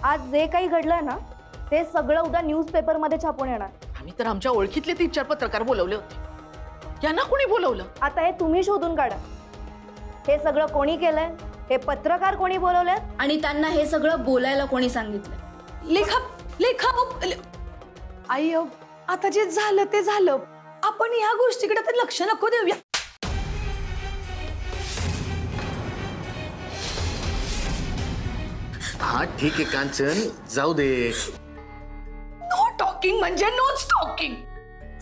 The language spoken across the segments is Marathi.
आज जे काही घडलंय ना ते सगळं उद्या न्यूजपेपर मध्ये छापून येणार. आम्ही तर आमच्या ओळखीतले 3-4 पत्रकार बोलवले होते. यांना कोणी बोलवलं? आता हे तुम्ही शोधून काढा. हे सगळं कोणी केलंय, हे पत्रकार कोणी बोलवलेत आणि त्यांना हे सगळं बोलायला कोणी सांगितलं. लेखा आई आता जे झालं ते झालं. आपण ह्या गोष्टीकडे तर लक्ष नको देऊया. हा ठीक आहे कांचन, जाऊ दे. नो टॉकिंग म्हणजे नो टॉकिंग.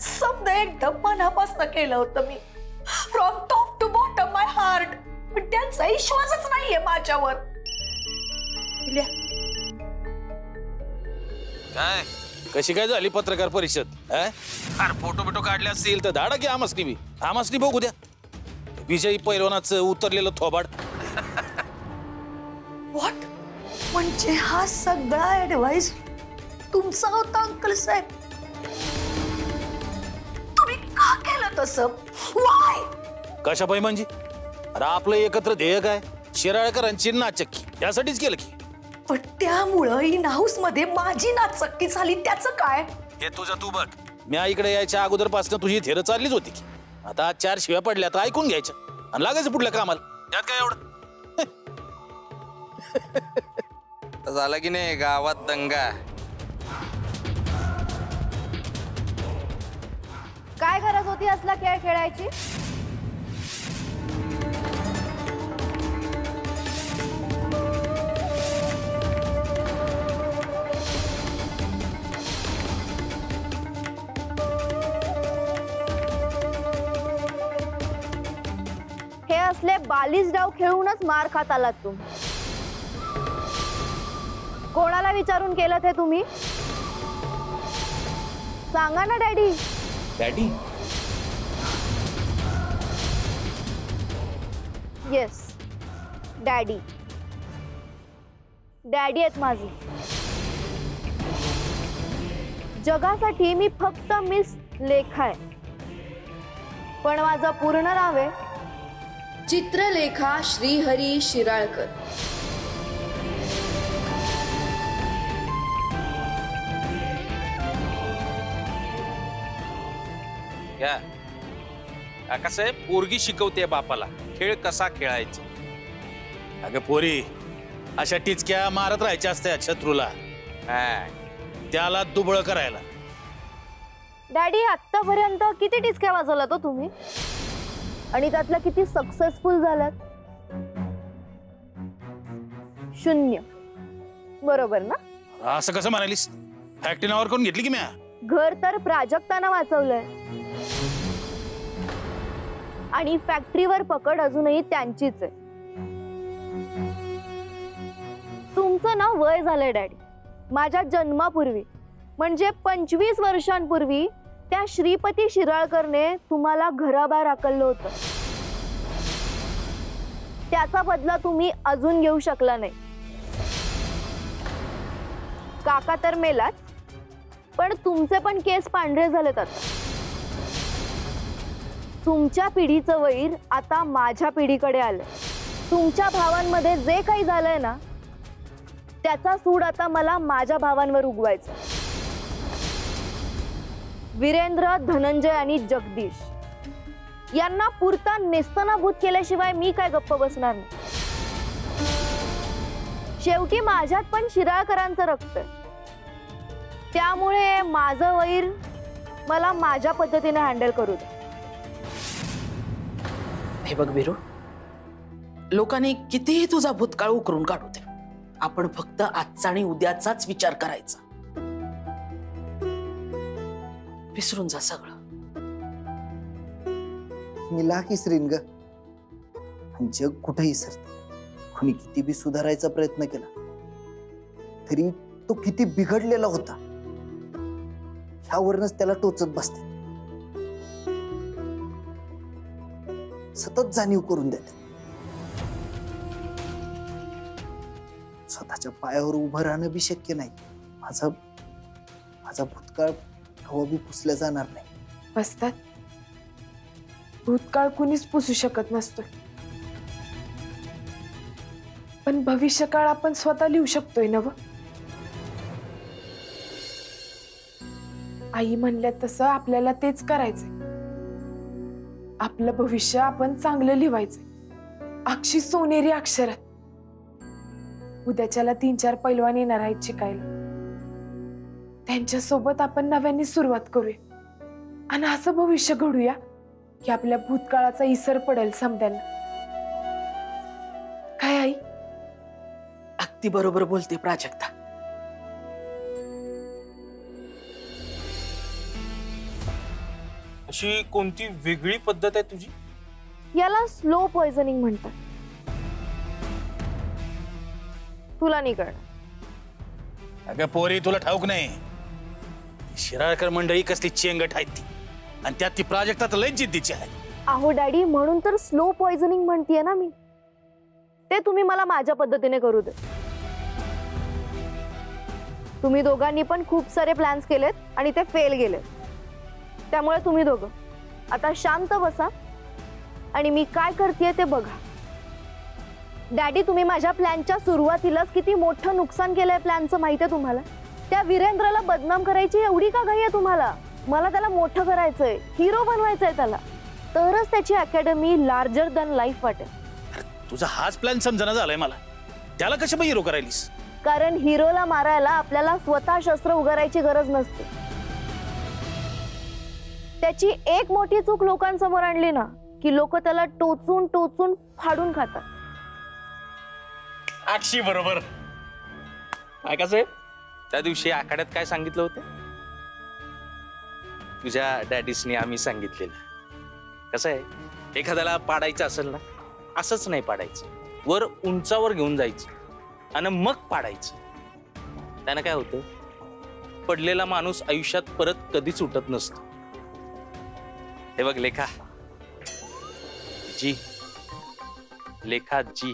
समजा एकदम मनापासून केलं होतं मी, from top to bottom my heart. पण त्यांचा विश्वासच नाहीये माझ्यावर. काय कशी काय झाली पत्रकार परिषद? अरे फोटो बिटो काढले असतील तर धाडा की आमसनी बघू द्या. विजयी पैलवानाचं उतरलेलं थोबाड. व्हॉट? म्हणजे हा सगळा ऍडवाइस तुमचा होता अंकल साहेब? तुम्ही का केलं तसं? व्हाय? कशा पाय म्हणजे? अरे आपलं एकत्र ध्येय काय? शिराळकरांची नाचक्की, यासाठीच केलं की. पण त्यामुळं इन हाऊस मध्ये माझी नाचक्की झाली, त्याचं काय? हे तुझं तू बघ. मी इकडे यायच्या अगोदरपासून तुझी थेर चाललीच होती की. आता 4 शिव्या पडल्या तर ऐकून घ्यायच्या आणि लागायचं पुढल्या कामाला. त्यात काय एवढं? झालं की नाही गावात दंगा? काय गरज होती असला खेळ खेळायची? हे असले बालिश डाव खेळूनच मार खात आलात तुम्ही. कोणाला विचारून केलं ते तुम्ही? सांगा ना daddy. Daddy? Yes, daddy. Daddy आहेत माझे. जगासाठी मी फक्त मिस लेखा आहे, पण माझं पूर्ण नाव आहे चित्रलेखा श्रीहरी शिराळकर. कसं आहे, पोरगी शिकवते बापाला खेळ कसा खेळायचा. अगं पोरी, अशा टिचक्या मारत राहायच्या असत्या शत्रूला, त्याला दुबळ करायला. डॅडी, आतापर्यंत किती टिचक्या वाजवला तो तुम्ही, आणि त्यातला किती सक्सेसफुल झालात? 0. बरोबर ना? असं कसं म्हणालीस? फॅक्टरी नावावर करून घेतली की म्या. घर तर प्राजक्तानं वाचवलंय, आणि फॅक्टरीवर पकड अजूनही त्यांचीच आहे. तुमचं ना वय झालंय डॅडी. माझ्या जन्मापूर्वी म्हणजे 25 वर्षांपूर्वी त्या श्रीपती शिराळकरने तुम्हाला घराबाहेर हाकललं होतं. त्याचा बदला तुम्ही अजून घेऊ शकला नाही. काका तर मेलाच, पण तुमचे पण केस पांढरे झालेत आता. तुमच्या पिढीचं वैर आता माझ्या पिढीकडे आलंय. तुमच्या भावांमध्ये जे काही झालंय ना, त्याचा सूड आता मला माझ्या भावांवर उगवायचा. वीरेंद्र, धनंजय आणि जगदीश यांना पुरता नेस्तनाभूत केल्याशिवाय मी काय गप्प बसणार नाही. शेवटी माझ्यात पण शिराळकरांचं रक्त आहे, त्यामुळे माझं वैर मला माझ्या पद्धतीने हँडल करू दे. हे बघ बिरू, लोकांनी कितीही तुझा भूतकाळ उकरून काढू दे, आपण फक्त आजचा आणि उद्याचाच विचार करायचा. विसरून जा सगळं. मिला की श्रींग, जग कुठेही सरते. कोणी किती बी सुधारायचा प्रयत्न केला तरी तो किती बिघडलेला होता ह्यावरूनच त्याला टोचत बसते. सतत जाणीव करून देते. स्वतःच्या पायावर उभं राहणं बी शक्य नाही. माझा भूतकाळ हवा बी पुसला जाणार नाही. असतात, भूतकाळ कुणीच पुसू शकत नसतो, पण भविष्यकाळ आपण स्वतः लिहू शकतोय नव. आई म्हणल्या तसं आपल्याला तेच करायचंय. आपलं भविष्य आपण चांगलं लिहायचंय, अक्षी सोनेरी अक्षरात. उद्याच्याला 3-4 पैलवान येणार आहेत शिकायला. त्यांच्यासोबत आपण नव्याने सुरुवात करूया आणि असं भविष्य घडूया की आपल्या भूतकाळाचा इसर पडेल समद्यांना. काय आई? अगदी बरोबर बोलते प्राजक्ता. अशी कोणती वेगळी पद्धत आहे तुझी? याला स्लो पॉइझनिंग म्हणतात. तुला नाही कळणार. अगं पोरी, तुला ठाऊक नाही, शिराळकर मंडळी कसली चेंगट आहेत ती, आणि त्यात ती प्राजक्ता तर लय जिद्दीची आहे. अहो डॅडी, म्हणून तर स्लो पॉइझनिंग म्हणतीये ना मी. ते तुम्ही मला माझ्या पद्धतीने करू दे. तुम्ही दोघांनी पण खूप सारे प्लॅन्स केलेत आणि ते फेल गेलेत. त्यामुळे तुम्ही दोघं आता शांत बसा आणि मी काय करतेय ते बघा. डॅडी, तुम्ही माझ्या प्लॅनच्या सुरुवातीलाच किती मोठं नुकसान केलंय प्लॅनचं माहितीये तुम्हाला. त्या वीरेंद्रला बदनाम करायची एवढी का घाई आहे तुम्हाला? मला त्याला मोठं करायचंय, हिरो बनवायचंय त्याला, तरच त्याची अकॅडमी लार्जर दॅन लाईफ वाटेल. तुझा हाच प्लॅन समजना झालाय मला. त्याला कशा हिरो करायलीस? कारण हिरोला मारायला आपल्याला स्वतः शस्त्र उगारायची गरज नसते. त्याची एक मोठी चूक लोकांसमोर आणली ना की लोक त्याला टोचून टोचून फाडून खातात. अक्षी बरोबर. काय कसं त्या दिवशी आखाड्यात काय सांगितलं होतं? तुझ्या डॅडीसनी आम्ही सांगितलेलं. कसं आहे, एखाद्याला पाडायचं असेल ना, असंच नाही पाडायचं, वर उंचावर घेऊन जायचं आणि मग पाडायचं. त्यानं काय होतं, पडलेला माणूस आयुष्यात परत कधीच उठत नसतो. हे बघ लेखा जी, लेखा जी,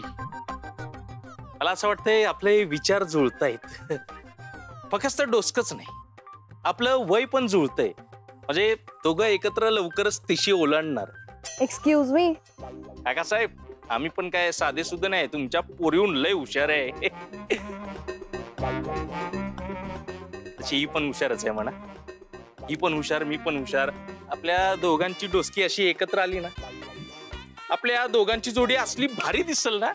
मला असं वाटतंय आपले विचार जुळतायत. फक्त डोसकच नाही, आपलं वय पण जुळतंय. म्हणजे दोघं एकत्र लवकरच तिशी ओलांडणार. Excuse me. काका साहेब, आम्ही पण काय साधे सुद्धा नाही, तुमच्या पोरीहून लय हुशार आहे. तशी ही पण हुशारच आहे म्हणा. ही पण हुशार, मी पण हुशार. आपल्या दोघांची डोसकी अशी एकत्र आली ना, आपल्या दोघांची जोडी असली भारी दिसल ना.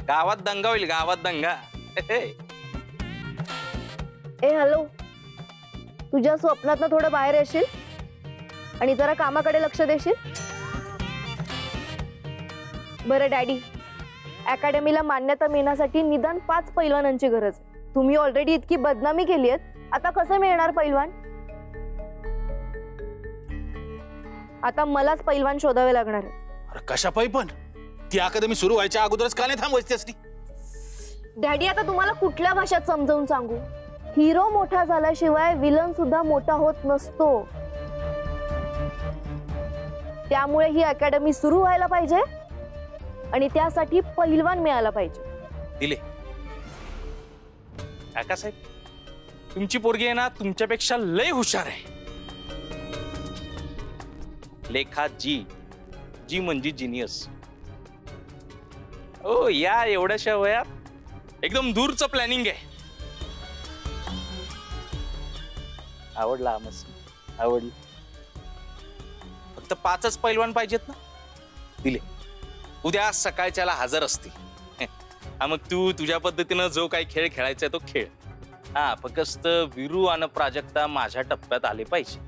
गावात दंगा होईल, गावात दंगा. ए हॅलो, तुझ्या स्वप्नातनं थोडं बाहेर येशील आणि जरा कामाकडे लक्ष देशील? बरं डॅडी, अकॅडमीला मान्यता मिळण्यासाठी निदान 5 पैलवानांची गरज. तुम्ही ऑलरेडी इतकी बदनामी केली आहे, आता कसं मिळणार पैलवान? आता मलाच पैलवान शोधावे लागणार. अरे कशा पायी पण? ती अकादमी सुरू व्हायच्या अगोदरच का नाही थांबवायची असती? डॅडी, आता तुम्हाला कुठल्या भाषेत समजावून सांगू? हिरो मोठा झाल्याशिवाय विलन सुद्धा मोठा होत नसतो. त्यामुळे ही अकॅडमी सुरू व्हायला पाहिजे आणि त्यासाठी पहिलवान मिळाला पाहिजे. दिले काका साहेब, तुमची पोरगी आहे ना, तुमच्यापेक्षा लय हुशार आहे. लेखा जी, जी म्हणजे जिनियस. ओ या एवढ्याशा वयात एकदम दूरचं प्लॅनिंग आहे. आवडला आमस, आवडलं. फक्त 5च पैलवान पाहिजेत ना. दिले, उद्या सकाळच्याला हजर असतील. मग तू तुझ्या पद्धतीनं जो काही खेळ खेळायचा तो खेळ. हा, फक्त वीरू आणि प्राजक्ता माझ्या टप्प्यात आले पाहिजे.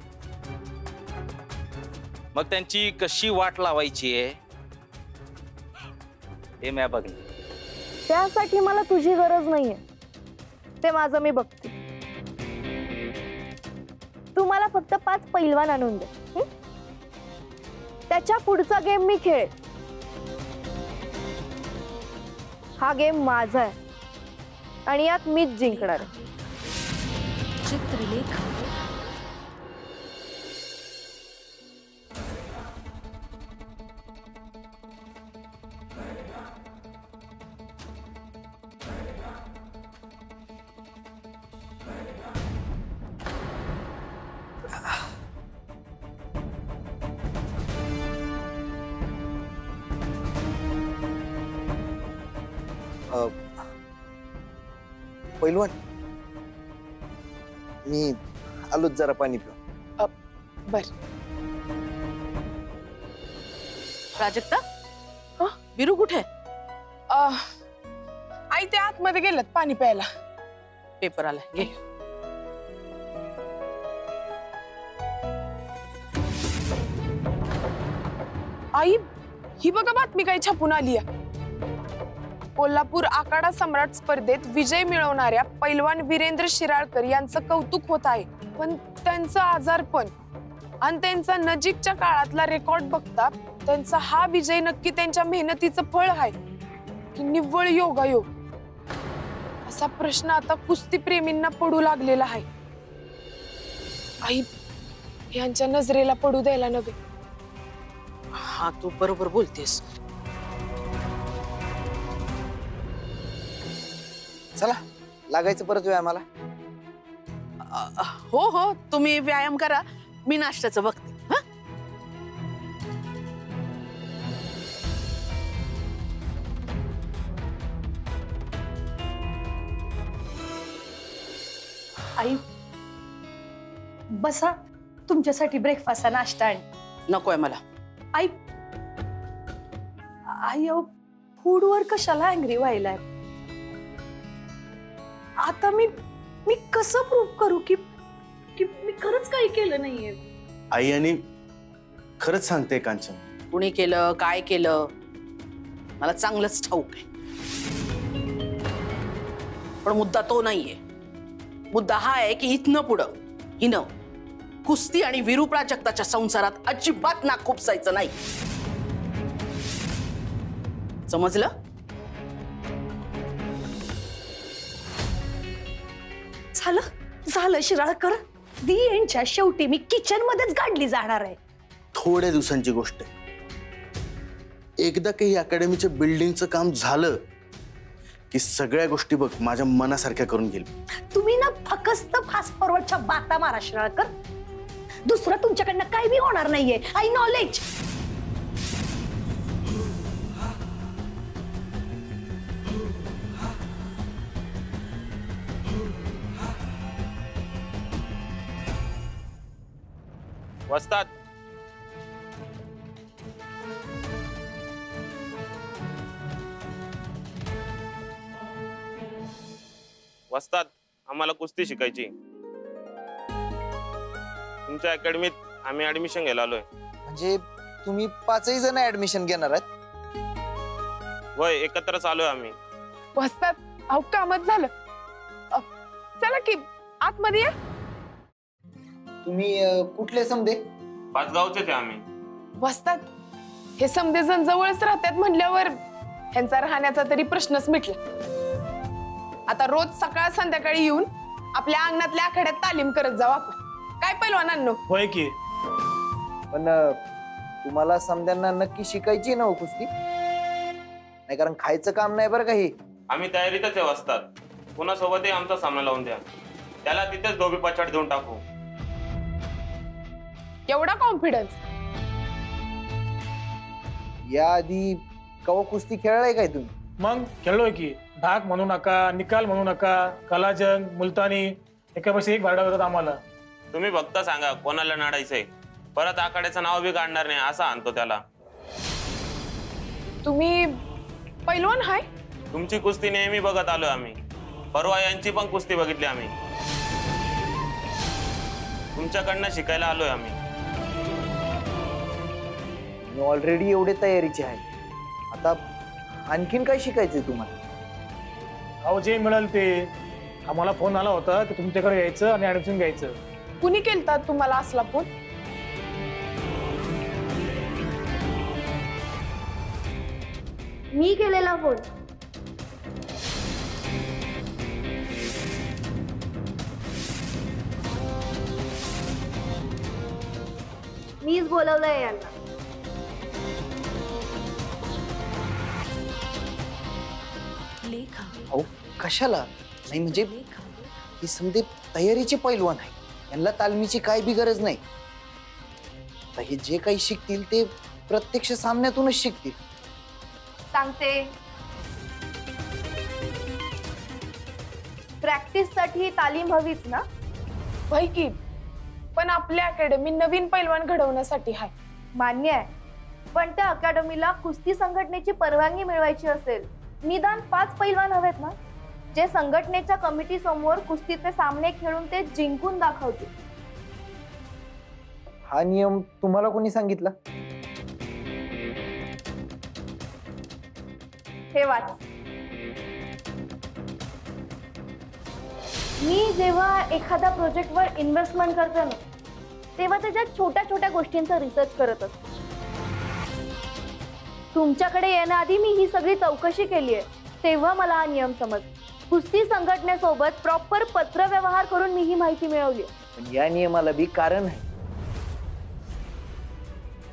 मग त्यांची कशी वाट लावायची आहे हे मी बघणार. त्यासाठी मला तुझी गरज नाहीये, ते माझं मी बघते. तू मला फक्त 5 पैलवान आणून दे. त्याच्या पुढचा गेम मी खेळ. हा गेम माझा आहे आणि यात मीच जिंकणार. चित्रलेखा. पैलवान, मी आलोच जरा पाणी पिऊ. बर. प्राजक्ता हं? बिरू कुठे? आई ते आतमध्ये गेलेत पाणी प्यायला. पेपर आला घे. आई ही बघा बातमी काही छापून आली आहे. कोल्हापूर आखाडा सम्राट स्पर्धेत विजय मिळवणाऱ्या पैलवान वीरेंद्र शिराळकर यांचं कौतुक होत आहे, पण त्यांचं आजारपण आणि त्यांचा नजीकच्या काळातला रेकॉर्ड बघता त्यांचा हा विजय नक्की त्यांच्या मेहनतीचं फळ आहे की निव्वळ योगायोग, असा प्रश्न आता कुस्ती प्रेमींना पडू लागलेला आहे. आई यांच्या नजरेला पडू द्यायला नव्हे. हा तू बरोबर बोलतेस. चला लागायचं परत व्यायामाला. हो हो तुम्ही व्यायाम करा, मी नाश्त्याचं बघते. हा आई बसा, तुमच्यासाठी ब्रेकफास्ट नाश्ता आणि. नकोय मला. आई आई फूडवर कशाला अँग्री व्हायलाय? आता मी कसं प्रूव्ह करू की मी खरंच काही केलं नाहीये? आई आणि खरंच सांगते कांचन, कुणी केलं काय केलं मला चांगलंच ठाऊक आहे, पण मुद्दा तो नाहीये. मुद्दा हा आहे की इथनं पुढं हिनं कुस्ती आणि वीरू प्राजक्ताच्या संसारात अजिबात नाक खुपसायचं नाही. समजलं? झालं शिराळकर. दी एंडच्या शेवटी मी किचन मध्येच गाडली जाणार आहे. थोड्या दिवसांची गोष्ट आहे. एकदा काही अकॅडमीच्या बिल्डिंगचं काम झालं की सगळ्या गोष्टी बघ माझ्या मनासारख्या करून घेईल. तुम्ही ना फक्त फास्ट फॉरवर्डच्या बाता मारा शिराळकर. दुसरं तुमच्याकडनं काही बी होणार नाहीये. I knowledge. वस्ताद वस्ताद आम्हाला कुस्ती शिकायची. तुमच्या अकॅडमीत आम्ही ऍडमिशन घ्यायला आलोय. म्हणजे तुम्ही 5ही जण ऍडमिशन घेणार आहेत? वय एकत्रच आलोय आम्ही. वस्तात अहो कामच झालं. चला की आतमध्ये या. तुम्ही कुठले समजे? पाचगावचे ते आम्ही. वस्तात हे समजे जण जवळच राहतात म्हणल्यावर ह्यांचा राहण्याचा तरी प्रश्नच मिटला. आता रोज सकाळ संध्याकाळी येऊन आपल्या अंगणातल्या आखाड्यात तालीम करत जाऊ आपण. काय पैलवानांनो? होय की. पण तुम्हाला समद्यांना नक्की शिकायची ना हो कुस्ती? नाही कारण खायचं काम नाही बरं काही. आम्ही तयारीतच आहे वस्ताद. कुणासोबतही आमचा सामना लावून द्या, त्याला तिथेच धोबी पछाड देऊन टाकू. एवढा कॉन्फिडन्स? याआधी कवा कुस्ती खेळलाय काय तुम्ही? मग खेळलोय की. धाक म्हणू नका, निकाल म्हणू नका, कलाजंग, मुलतानी एकापेक्षा एक भाडा होतात आम्हाला. तुम्ही फक्त सांगा कोणाला नाडायचंय, परत आखाड्याचं नाव बी काढणार नाही असं आणतो त्याला. तुम्ही पैलवान हाय? तुमची कुस्ती नेहमी बघत आलोय आम्ही. परवा यांची पण कुस्ती बघितली आम्ही. तुमच्याकडनं शिकायला आलोय आम्ही. ऑलरेडी एवढे तयारीचे आहे, आता आणखीन काय शिकायचंय तुम्हाला? अहो जे मिळेल ते. आम्हाला फोन आला होता की तुमच्याकडे यायचं आणि ऍडमिशन घ्यायचं. कुणी केलता तुम्हाला असला फोन? मी केलेला फोन. मीच बोलवलंय यांना. अहो कशाला नाही, म्हणजे ही समजे तयारीचे पैलवान आहे, यांना तालमीची काय बी गरज नाही. आता हे जे काही शिकतील ते प्रत्यक्ष सामन्यातूनच शिकतील. सांगते, प्रॅक्टिस साठी तालीम हवीच ना, वय की, पण आपल्या अकॅडमी नवीन पैलवान घडवण्यासाठी आहे. मान्य आहे, पण त्या अकॅडमीला कुस्ती संघटनेची परवानगी मिळवायची असेल निदान 5 पैलवान हवेत ना, जे संघटनेच्या कमिटी समोर कुस्तीचे सामने खेळून ते जिंकून दाखवतील. हा नियम तुम्हाला कोणी सांगितला? हे वाच. मी जेव्हा एखाद्या प्रोजेक्टवर इन्व्हेस्टमेंट करते ना, तेव्हा त्याच्या छोट्या छोट्या गोष्टींचा रिसर्च करत असते. तुमच्याकडे येण्याआधी मी ही सगळी चौकशी केली आहे, तेव्हा मला हा नियम समज. कुस्ती संघटनेसोबत प्रॉपर पत्रव्यवहार करून मी ही माहिती मिळवली. पण या नियमाला बी कारण आहे.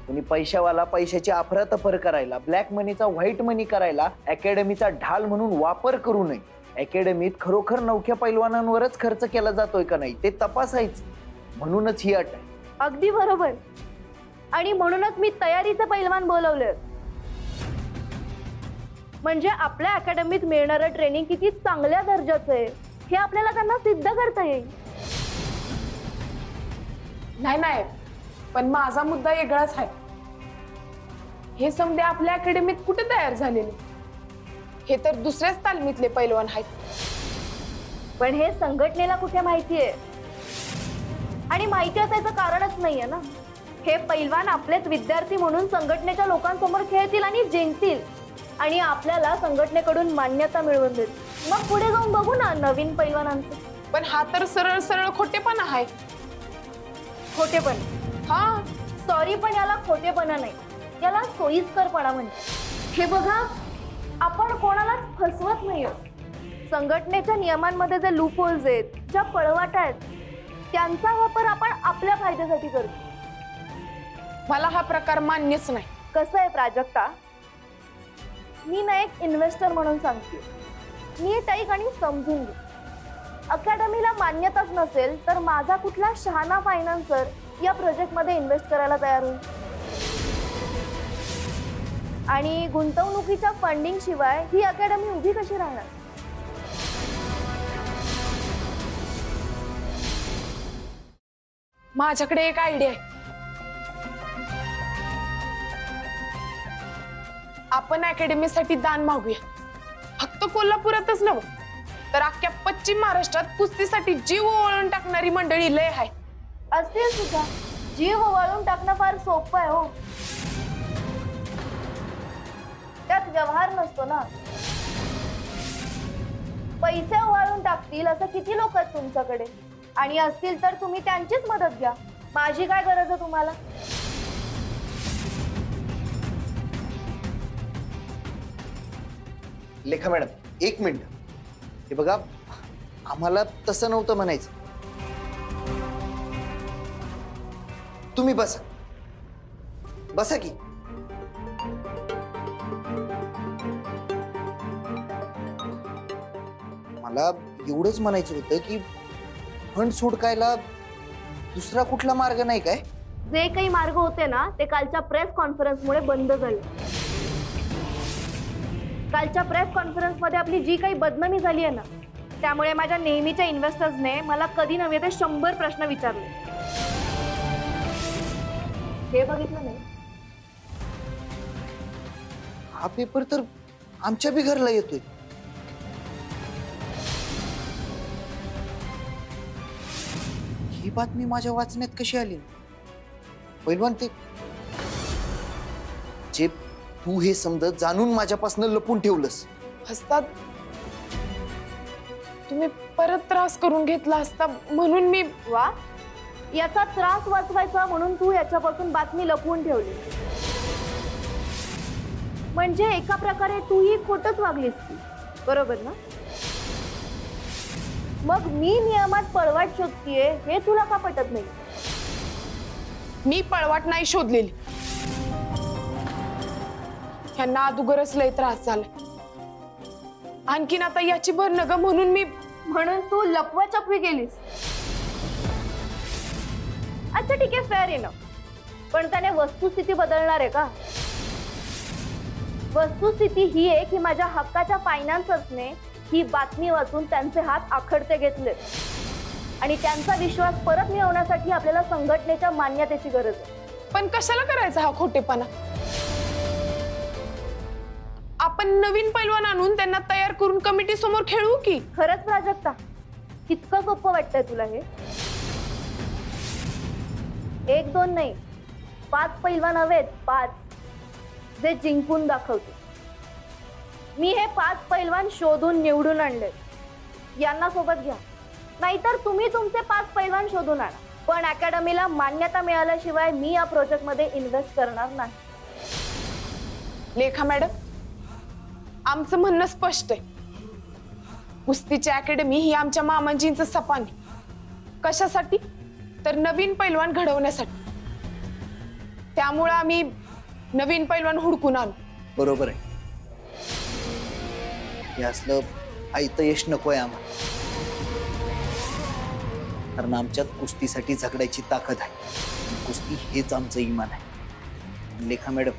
कोणी पैशावाला पैशाची अफरातफर करायला, ब्लॅक मनीचा व्हाईट मनी करायला अकॅडमीचा ढाल म्हणून वापर करू नये. अकॅडमीत खरोखर नवख्या पैलवानांवरच खर्च केला जातोय का नाही ते तपासायचं, म्हणूनच ही अट आहे. अगदी बरोबर, आणि म्हणूनच मी तयारीचे पैलवान बोलवले, म्हणजे आपल्या अकॅडमीत मिळणारं ट्रेनिंग किती चांगल्या दर्जाचं आहे हे आपल्याला त्यांना सिद्ध करता येईल. नाही, पण माझा मुद्दा वेगळाच आहे. हे समजे आपल्या अकॅडमीत कुठे तयार झालेले, हे तर दुसऱ्याच तालमीतले पैलवान आहेत. पण हे संघटनेला कुठे माहिती आहे, आणि माहिती असायचं कारणच नाहीये ना. हे पैलवान आपलेच विद्यार्थी म्हणून संघटनेच्या लोकांसमोर खेळतील आणि जिंकतील, आणि आपल्याला संघटनेकडून मान्यता मिळवून देतील. मग पुढे जाऊन बघू ना नवीन पैलवानांचं. पण हा तर सरळ सरळ खोटेपणा आहे. खोटेपणा? हा, सॉरी, पण याला खोटेपणा नाही, याला सोयीस्करपणा म्हणतात. हे बघा, आपण कोणालाच फसवत नाही. संघटनेच्या नियमांमध्ये जे लूप होल्स आहेत, ज्या पळवाटा आहेत, त्यांचा वापर आपण आपल्या फायद्यासाठी करतो. मला हा प्रकार मान्यच नाही. कसं आहे प्राजक्ता, मी ना एक इन्व्हेस्टर म्हणून सांगते, नीट ऐक आणि समजून घे. अकॅडमीला मान्यताच नसेल तर माझा कुठला शहाणा फायनान्सर या प्रोजेक्टमध्ये इन्व्हेस्ट करायला तयार होईल? आणि गुंतवणुकीच्या फंडिंग शिवाय ही अकॅडमी उभी कशी राहणार? माझ्याकडे एक आयडिया आहे. आपण अकॅडमीसाठी दान मागूया. फक्त कोल्हापुरातच नव्हे तर अख्ख्या पश्चिम महाराष्ट्रात कुस्तीसाठी जीव ओवाळून टाकणारी मंडळी लय आहे. असतील सुद्धा. जीव ओवाळून टाकणं फार सोपं आहे हो, त्यात व्यवहार नसतो ना. पैसे ओवाळून टाकतील असं किती लोक आहेत तुमच्याकडे, आणि असतील तर तुम्ही त्यांचीच मदत घ्या. माझी काय गरज आहे तुम्हाला? लेखा मॅडम, एक मिनिट. हे बघा, आम्हाला तसं नव्हतं म्हणायचं. तुम्ही बसा बसा की. मला एवढंच म्हणायचं होतं की फंड सुडकायला दुसरा कुठला मार्ग नाही काय? जे काही मार्ग होते ना ते कालच्या प्रेस कॉन्फरन्समुळे बंद झाले. कालच्या प्रेस कॉन्फरन्स मध्ये आपली जी काही बदनामी झाली आहे ना, त्यामुळे माझ्या नेहमीच्या इन्व्हेस्टर्सने मला कधी नव्हे ते 100 प्रश्न विचारले. हे बघितलं नाही? हा पेपर तर आमच्या बी घरला येतोय. ही बातमी माझ्या वाचण्यात कशी आली? पैलवान, ते जे तू हे समजत जाणून माझ्यापासून लपून ठेवलंस. हसतात. तुम्ही परत त्रास करून घेतला असता म्हणून मी. वा, याचा त्रास वाचवायचा म्हणून तू याच्यापासून बातमी लपवून ठेवली. म्हणजे एका प्रकारे तू ही खोटच वागलीस की, बरोबर ना? मग मी नियमात पळवाट शोधतीये हे तुला का पटत नाही? मी पळवाट नाही शोधलेली. ह्यांना अदुगरच लय त्रास झाला. आणखीन आता याची भर नग म्हणून मी. म्हणून तू लपवाछपवी केलीस? अच्छा ठीक आहे, फेअर इनफ. पण त्याने वस्तुस्थिती बदलणार आहे का? वस्तुस्थिती ही आहे की माझ्या हक्काच्या फायनान्सर्सने ही बातमी वाचून त्यांचे हात आखडते घेतले आणि त्यांचा विश्वास परत मिळवण्यासाठी आपल्याला संघटनेच्या मान्यतेची गरज आहे. पण कशाला करायचा हा खोटेपणा? आपण नवीन पैलवान आणून त्यांना तयार करून कमिटी समोर खेळू की? खरंच प्राजक्ता, कितकं सोपं वाटतंय तुला हे? 1-2 नाही, 5 पैलवान हवेत, 5 जे जिंकून दाखवते. मी हे 5 पैलवान शोधून निवडून आणले. यांना सोबत घ्या, नाहीतर तुम्ही तुमचे 5 पैलवान शोधून आणा. पण अकॅडमीला मान्यता मिळाल्याशिवाय मी या प्रोजेक्ट मध्ये इन्व्हेस्ट करणार नाही. लेखा मॅडम, आमचं म्हणणं स्पष्ट आहे. कुस्तीची अकॅडमी ही आमच्या मामांजींचं सपान आहे. कशासाठी? तर नवीन पैलवान घडवण्यासाठी. त्यामुळे आम्ही नवीन पैलवान हुडकून आलो. बरोबर आहे. हे असलं आयतं यश नकोय आम्हाला, कारण आमच्यात कुस्तीसाठी झगडायची ताकद आहे. कुस्ती हेच आमचं इमान आहे. लेखा मॅडम,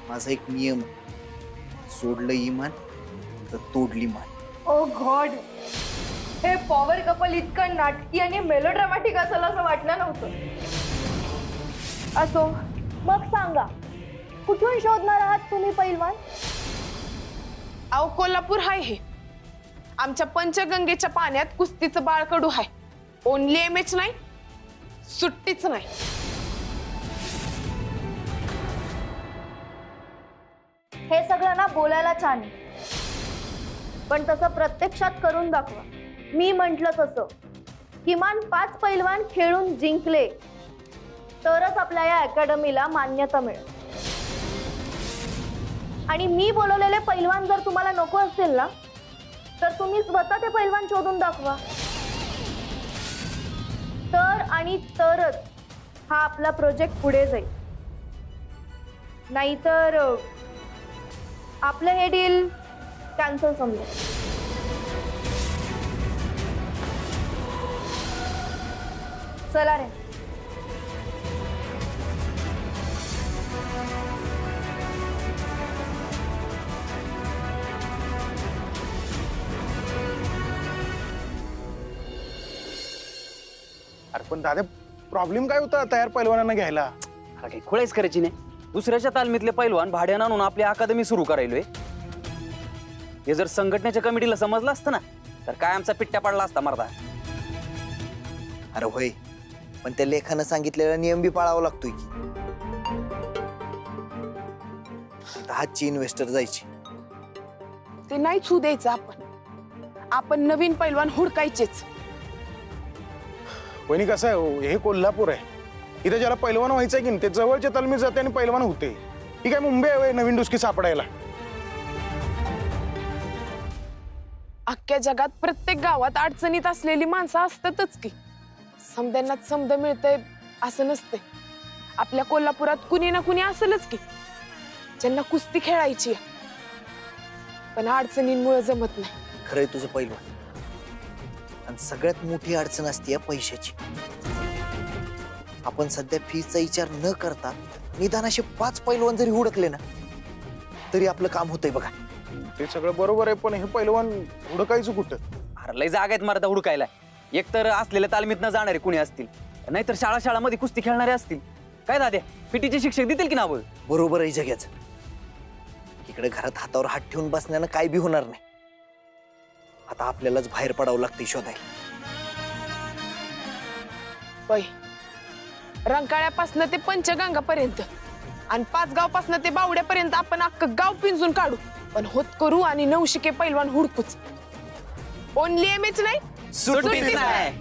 माझा एक नियम आहे, सोडलं इमान तर तोडली मान. ओ गॉड, हे पॉवर कपल इतकं नाटकी आणि मेलोड्रामॅटिक असेल असं वाटलं नव्हतं. असो, मग सांगा, कुठून शोधणार आहात तुम्ही पैलवान? अहो, कोल्हापूर हाय हे. आमच्या पंचगंगेच्या पाण्यात कुस्तीचं बाळकडू हाय. ओनली MH नाही, सुट्टीच नाही. हे सगळं ना बोलायला छान आहे, पण तसं प्रत्यक्षात करून दाखवा. मी म्हंटल तसं किमान 5 पैलवान खेळून जिंकले तरच आपल्या या अकॅडमीला मान्यता मिळेल. आणि मी बोलवलेले पैलवान जर तुम्हाला नको असतील ना, तर तुम्ही स्वतः ते पैलवान शोधून दाखवा. तर आणि तरच हा आपला प्रोजेक्ट पुढे जाईल. नाहीतर आपलं हे डील कॅन्सल समजा. चला रे. अरे पण दादा, प्रॉब्लेम काय होता तयार पैलवानांना घ्यायला? काही खोळायच करायची नाही. दुसऱ्याच्या तालमीतले पैलवान भाड्यानं आणून आपली अकादमी सुरू करायलोय. हे जर संघटनेच्या कमिटीला समजलं असतं ना, तर काय आमचा पिट्ट्या पडला असता मर्दा. अरे होय, पण त्या लेखानं सांगितलेला नियम बी पाळावा लागतोय की. हातची इन्व्हेस्टर जायची, ते नाही छू द्यायचं. आपण नवीन पैलवान हुडकायचेच. वहिनी, कसं आहे हो, हे कोल्हापूर आहे. इथे ज्याला पैलवान व्हायचंय की नाही, ते जवळच्या तालमीत जाते आणि पैलवान होते. ही काय मुंबई आहे नवीन डुसकी सापडायला? अख्ख्या जगात प्रत्येक गावात अडचणीत असलेली माणसं असतातच की. समद्यांनाच समद मिळतंय असं नसतंय. आपल्या कोल्हापुरात कुणी ना कुणी असेलच की ज्यांना कुस्ती खेळायची, पण अडचणींमुळे जमत नाही. खरंय तुझं पैलवान. आणि सगळ्यात मोठी अडचण असते पैशाची. आपण सध्या फीचा विचार न करता निदान असे 5 पैलवान जरी हुडकले ना, तरी आपलं काम होतंय बघा. ते सगळं बरोबर आहे, पण हे पैलवान हुडकायचं कुठं? अरे लय जागा आहेत मर्दा हुडकायला. एक तर असलेल्या तालमीत न जाणारे कुणी असतील, नाहीतर शाळामध्ये कुस्ती खेळणारे असतील. काय दाद्या, पीटीचे शिक्षक देतील की नाव? बरोबर आहे जग्याचं. इकडे घरात हातावर हात ठेवून बसण्यानं काय बी होणार नाही. आता आपल्यालाच बाहेर पडावं लागतं शोधायला. रंकाळ्यापासनं ते पंचगंगापर्यंत आणि 5 गावपासनं ते बावड्यापर्यंत आपण अख्खं गाव पिंजून काढू, पण होत करू आणि 9 पैलवान हुडकूच. ओनली MH नाही, सुट्टीच नाही.